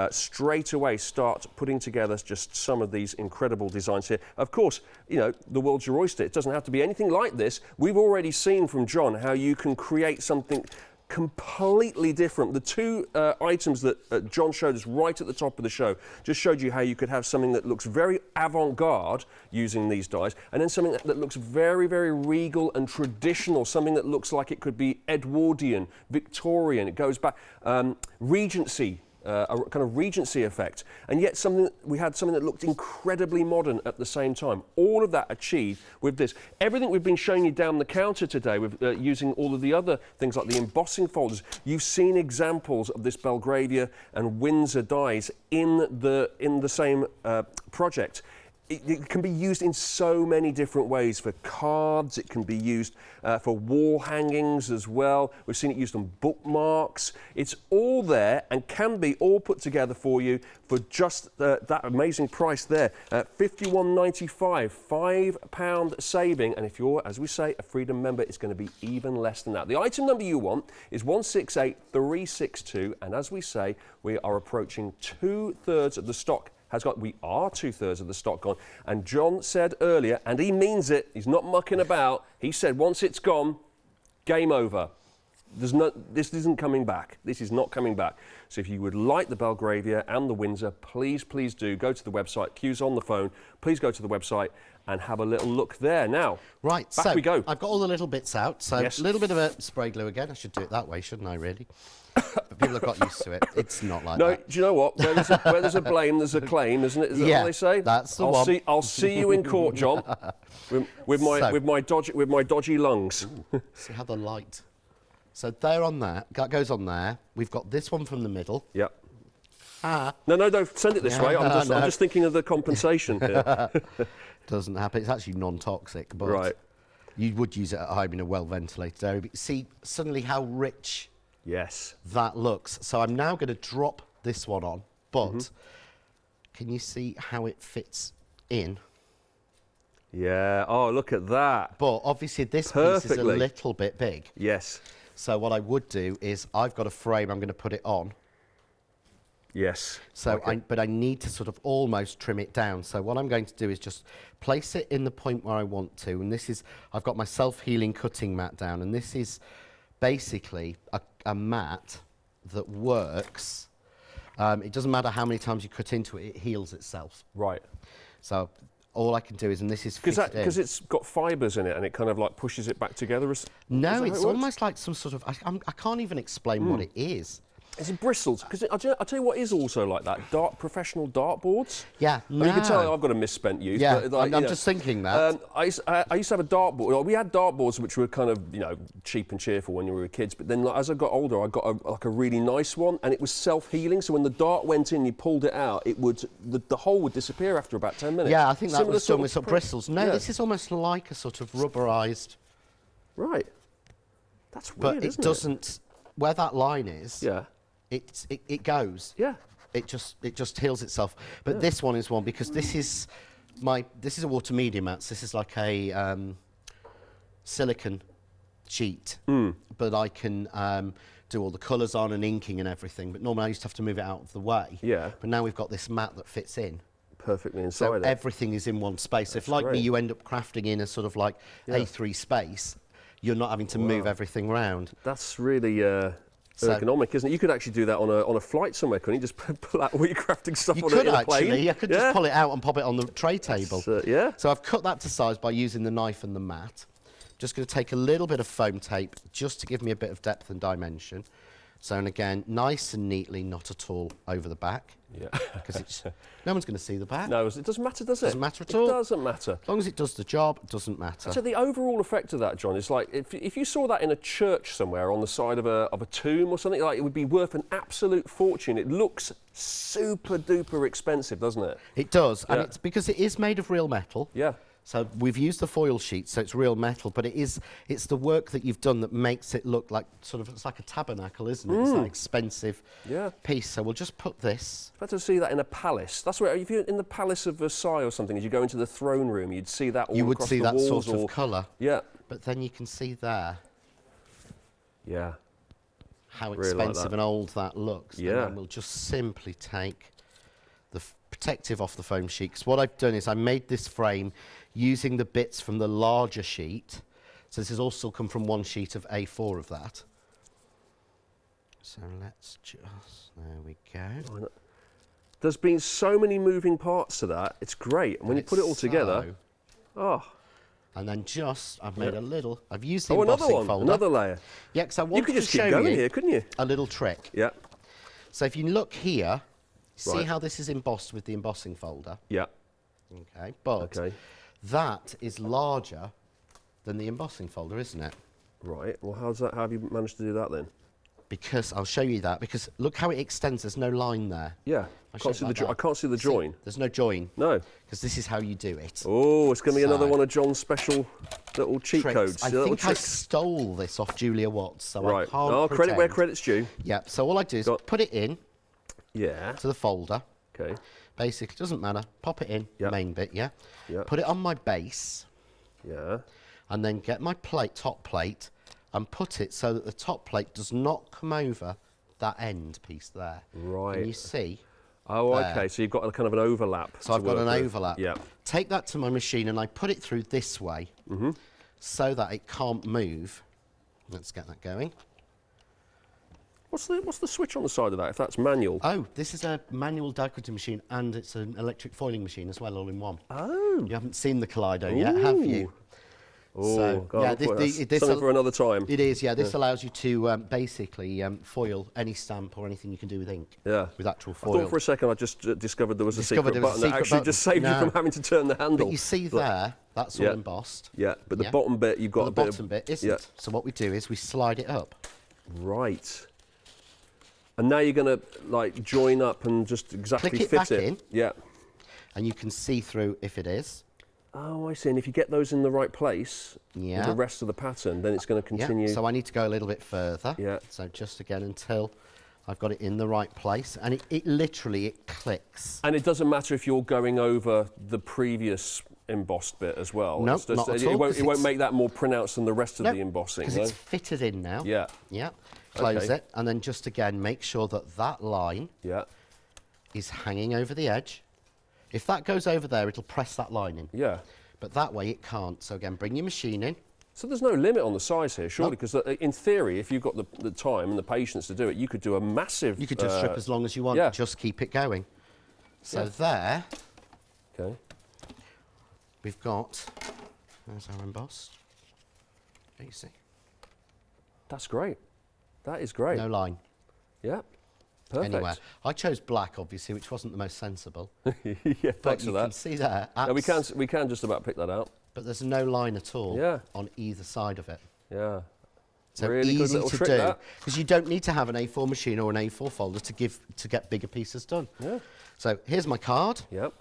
straight away start putting together just some of these incredible designs here. Of course, you know, the world's your oyster. It doesn't have to be anything like this. We've already seen from John how you can create something completely different. The 2 items that John showed us right at the top of the show just showed you how you could have something that looks very avant-garde using these dies, and then something that looks very, very regal and traditional, something that looks like it could be Edwardian, Victorian. It goes back, Regency. A kind of Regency effect, and yet we had something that looked incredibly modern at the same time. All of that achieved with this. Everything we've been showing you down the counter today, with using all of the other things like the embossing folders, you've seen examples of this Belgravia and Windsor dies in the same project. It can be used in so many different ways for cards. It can be used for wall hangings as well. We've seen it used on bookmarks. It's all there and can be all put together for you for just that amazing price there. £51.95, £5 saving. And if you're, as we say, a Freedom member, it's going to be even less than that. The item number you want is 168362. And as we say, we are approaching 2/3 of the stock. We are 2/3 of the stock gone. And John said earlier, and he means it, he's not mucking about, he said once it's gone, game over. This isn't coming back. This is not coming back. So if you would like the Belgravia and the Windsor, please do go to the website. Q's on the phone. Please go to the website and have a little look there. Now, right, back we go. I've got all the little bits out. So yes. A little bit of a spray glue again. I should do it that way, shouldn't I, really? But people have got used to it. It's not like that. No, do you know what? Where there's a blame, there's a claim, isn't it? Is that what they say? That's the one. I'll see you in court, John, with my dodgy lungs. See how the light. So there on that goes on there. We've got this one from the middle. Yep. No, send it this way. I'm just thinking of the compensation here. Doesn't happen. It's actually non-toxic, but right. You would use it at home in a well-ventilated area. But see suddenly how rich that looks. So I'm now going to drop this one on, but can you see how it fits in? Yeah. Oh, look at that. But obviously this piece is a little bit big. Yes. So what I would do is I've got a frame I'm going to put it on. Yes. So okay. but I need to sort of almost trim it down. So what I'm going to do is just place it in the point where I want to. And this is, I've got my self-healing cutting mat down. And this is basically a mat that works. It doesn't matter how many times you cut into it, it heals itself. Right. So all I can do is, and this is because it's got fibres in it and it kind of like pushes it back together? No, it's almost like some sort of, I can't even explain what it is. Is it bristles? Because I'll tell you what is also like that, professional dartboards. Yeah, no. You can tell I've got a misspent youth. Yeah, but like, I'm just thinking that. I used to have a dartboard. We had dartboards which were kind of, cheap and cheerful when we were kids. But then as I got older, I got a really nice one, and it was self-healing. So when the dart went in, you pulled it out, the hole would disappear after about 10 minutes. Yeah, I think that was done with some bristles. No, this is almost like a sort of rubberised. Right. That's weird, but it doesn't. Where that line is. Yeah. It goes. Yeah. It just heals itself. But this one is one because this is a water media mat. So this is like a silicone sheet. But I can do all the colours on and inking and everything. But normally I used to have to move it out of the way. Yeah. But now we've got this mat that fits in. Perfectly inside So it. everything is in one space. If, like me, you end up crafting in a sort of like A3 space, you're not having to move everything around. That's really ergonomic, isn't it? You could actually do that on a flight somewhere, couldn't you? Just pull out all your crafting stuff on a plane. I could just pull it out and pop it on the tray table. Yeah. So I've cut that to size by using the knife and the mat. Just going to take a little bit of foam tape just to give me a bit of depth and dimension. So, and again, nice and neatly, not at all over the back. Yeah. Because no one's going to see the back. No, it doesn't matter, does it? Doesn't matter at all. It doesn't matter. As long as it does the job, it doesn't matter. So the overall effect of that, John, is like if you saw that in a church somewhere on the side of a tomb or something, like it would be worth an absolute fortune. It looks super duper expensive, doesn't it? It does, and it's because it is made of real metal. Yeah. So we've used the foil sheet, so it's real metal, but it's the work that you've done that makes it look like it's like a tabernacle, isn't it? It's that expensive piece. So we'll just put this. It's better to see that in a palace. That's where, if you're in the Palace of Versailles or something, as you go into the throne room, you'd see that all across the walls. You would see that sort of colour. Yeah. But then you can see there. Yeah. How expensive and old that looks. Yeah. And then we'll just simply take the protective off the foam sheet. Because what I've done is I made this frame using the bits from the larger sheet. So this has also come from one sheet of A4 of that. So let's just, there we go. There's been so many moving parts to that. It's great. And when you put it all together, and then I've made a little, I've used the embossing folder. Another layer. Yeah, because I wanted to show you. You could just keep going here, couldn't you? A little trick. Yeah. So if you look here, see how this is embossed with the embossing folder? Yeah. Okay, but that is larger than the embossing folder, isn't it? Right. Well, how have you managed to do that then? Because I'll show you that. Because look how it extends. There's no line there. Yeah. I can't see the join. There's no join. No. Because this is how you do it. Oh, it's going to be another one of John's special little cheat codes. I think I stole this off Julia Watts, so I can't pretend. Credit where credit's due. Yeah. So all I do is put it in. Yeah. To the folder. Okay. Basically, doesn't matter. Pop it in. Main bit. Yeah. Yeah. Put it on my base. Yeah. And then get my top plate, and put it so that the top plate does not come over that end piece there. Right. Can you see? Oh, okay. So you've got a kind of an overlap. So I've got an overlap. Yeah. Take that to my machine and I put it through this way so that it can't move. Let's get that going. What's the switch on the side of that, if that's manual? Oh, this is a manual die cutting machine and it's an electric foiling machine as well, all in one. Oh. You haven't seen the Kaleido yet, have you? Oh, so, God, this something for another time. It is, yeah. This allows you to basically foil any stamp or anything you can do with ink. Yeah. With actual foil. I thought for a second I just discovered there was a secret button that actually just saved you from having to turn the handle. But you see there, that's all embossed. Yeah, but the bottom bit you've got the bottom bit isn't. Yeah. So what we do is we slide it up. Right. And now you're going to like join up and just exactly fit it. Back in. Yeah. And you can see through if it is. Oh, I see. And if you get those in the right place with the rest of the pattern, then it's going to continue. Yeah. So I need to go a little bit further. Yeah. So just again until I've got it in the right place. And it literally clicks. And it doesn't matter if you're going over the previous embossed bit as well. No, not at all. It won't make that more pronounced than the rest of the embossing. Because it's fitted in now. Yeah. Yeah. Close it. And then just again, make sure that line is hanging over the edge. If that goes over there, it'll press that line in. Yeah. But that way it can't. So again, bring your machine in. So there's no limit on the size here, surely? Because in theory, if you've got the time and the patience to do it, you could do a massive... You could just strip as long as you want. Yeah. Just keep it going. So there... Okay. We've got... There's our embossed. There you see. That's great. That is great. No line. Yeah. Perfect. Anywhere. I chose black, obviously, which wasn't the most sensible. Yeah, but you can see there. No, we can just about pick that out. But there's no line at all on either side of it. Yeah. So really easy to do, because you don't need to have an A4 machine or an A4 folder to get bigger pieces done. Yeah. So here's my card. Yep.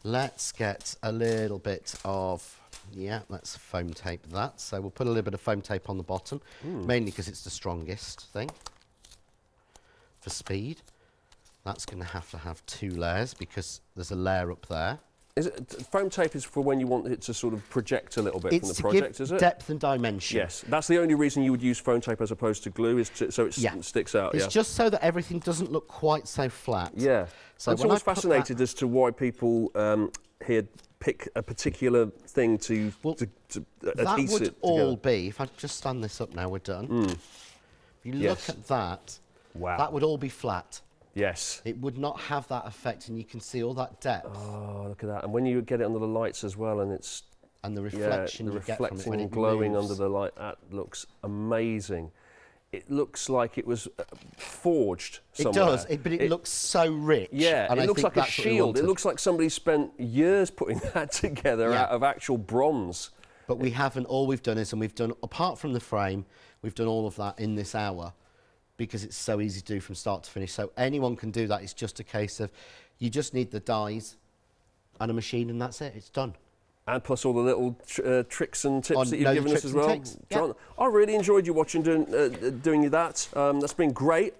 Let's get a little bit of, let's foam tape that. So we'll put a little bit of foam tape on the bottom, mainly because it's the strongest thing. For speed, that's going to have 2 layers because there's a layer up there. Is it, foam tape is for when you want it to sort of project a little bit from the project, is it? Depth and dimension. Yes, that's the only reason you would use foam tape as opposed to glue, is so it sticks out. It's just so that everything doesn't look quite so flat. Yeah. So I'm always fascinated as to why people here pick a particular thing to adhese that would it all together. be, if I just stand this up now, we're done. If you look at that, that would all be flat. Yes. It would not have that effect, and you can see all that depth. Oh, look at that. And when you get it under the lights as well, and it's... And the reflection you get from it when it glowing moves. under the light, that looks amazing. It looks like it was forged somewhere. It does, but it looks so rich. Yeah, and it I looks think like a that's what we shield. It wanted. looks like somebody spent years putting that together out of actual bronze. But we haven't. All we've done is, and we've done, apart from the frame, we've done all of that in this hour because it's so easy to do from start to finish. So anyone can do that. It's just a case of you just need the dies and a machine, and that's it. It's done. And plus all the little tricks and tips that you've given us as well. John, I really enjoyed you watching doing that. That's been great.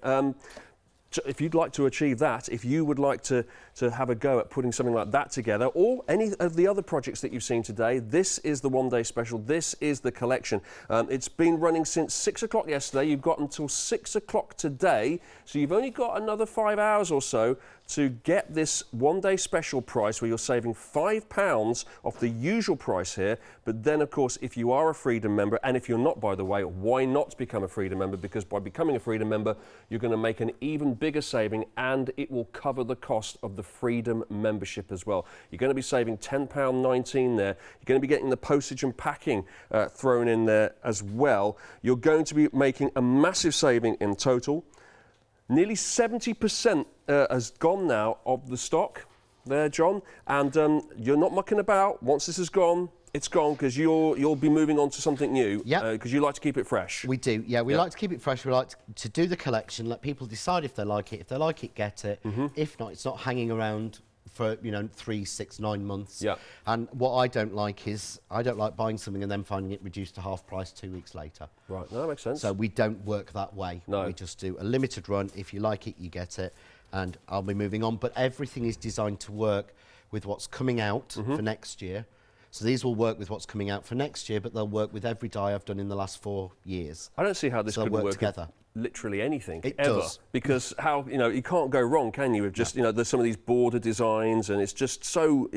If you'd like to achieve that, if you would like to have a go at putting something like that together, or any of the other projects that you've seen today, this is the one-day special. This is the collection. It's been running since 6 o'clock yesterday. You've got until 6 o'clock today, so you've only got another 5 hours or so to get this one-day special price where you're saving £5 off the usual price here. But then, of course, if you are a Freedom member, and if you're not, by the way, why not become a Freedom member? Because by becoming a Freedom member, you're going to make an even bigger saving, and it will cover the cost of the Freedom membership as well. You're going to be saving £10.19 there. You're going to be getting the postage and packing thrown in there as well. You're going to be making a massive saving in total. Nearly 70% has gone now of the stock there, John, and you're not mucking about. Once this is gone, it's gone, because you'll be moving on to something new. Yeah. Because you like to keep it fresh. We do. Yeah, we like to keep it fresh. We like to do the collection, let people decide if they like it. If they like it, get it. If not, it's not hanging around for 3, 6, 9 months. Yeah. And what I don't like is I don't like buying something and then finding it reduced to half price 2 weeks later. Right, no, that makes sense. So we don't work that way. No. We just do a limited run. If you like it, you get it. And I'll be moving on. But everything is designed to work with what's coming out for next year. So these will work with what's coming out for next year, but they'll work with every die I've done in the last 4 years. I don't see how this could work work together. Literally anything It ever, does. because how you can't go wrong, can you? With just there's some of these border designs, and it's just so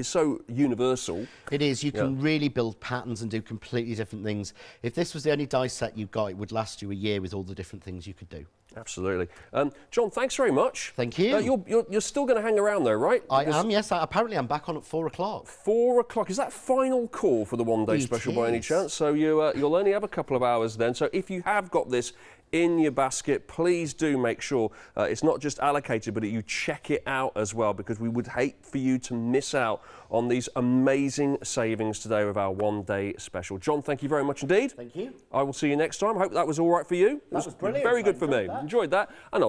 universal. It is. You can really build patterns and do completely different things. If this was the only die set you got, it would last you a year with all the different things you could do. Absolutely. John, thanks very much. Thank you. You're still going to hang around though, right? I am, yes. Apparently I'm back on at 4 o'clock. 4 o'clock. Is that final call for the one-day special by any chance? So you'll only have a couple of hours then. So if you have got this in your basket, please do make sure it's not just allocated, but you check it out as well, because we would hate for you to miss out on these amazing savings today with our one-day special. John, thank you very much indeed. Thank you. I will see you next time. I hope that was all right for you. That was brilliant. Very good for me. Enjoyed that. And